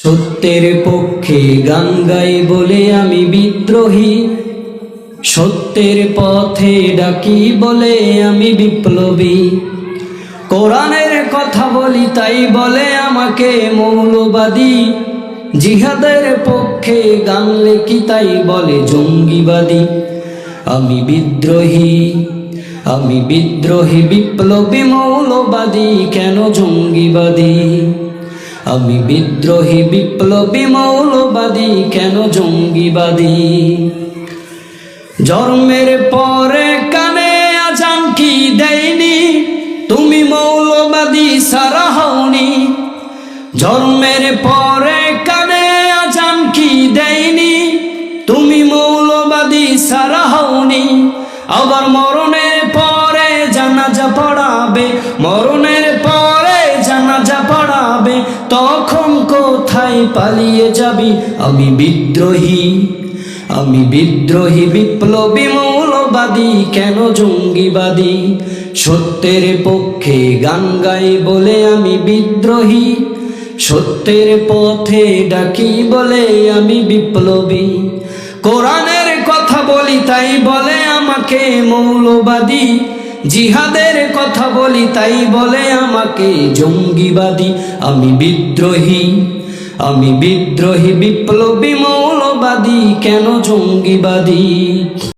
সত্যের পক্ষে গান গাই বলে আমি বিদ্রোহী, সত্যের পথে ডাকি বলে আমি বিপ্লবী। কোরআনের কথা বলি তাই বলে আমাকে মৌলবাদী, জিহাদের পক্ষে গান লেখি তাই বলে জঙ্গিবাদী। আমি বিদ্রোহী, আমি বিদ্রোহী, বিপ্লবী, মৌলবাদী, কেন জঙ্গিবাদী? আমি বিদ্রোহী, বিপ্লবী, মৌলবাদী, কেন জঙ্গিবাদী? জন্মের পরে কানে আজান কি দেয়নি, তুমি মৌলবাদী সারা হওনি। জন্মের পরে কানে আজান কি দেয়নি, তুমি মৌলবাদী সারা হওনি। আবার মরণের পরে জানাজা পড়াবে, মরণের পরে জানাজা পড়াবে, তখন কোথায় পালিয়ে যাবি? আমি বিদ্রোহী, আমি বিদ্রোহী, বিপ্লবী, মৌলবাদী, কেন জঙ্গিবাদী? সত্যের পক্ষে গান গাই বলে আমি বিদ্রোহী, সত্যের পথে ডাকি বলে আমি বিপ্লবী। কোরআনের কথা বলি তাই বলে আমাকে মৌলবাদী, জিহাদের কথা বলি তাই বলে আমাকে জঙ্গিবাদী। আমি বিদ্রোহী, আমি বিদ্রোহী, বিপ্লবী, মৌলবাদী, কেন জঙ্গিবাদী?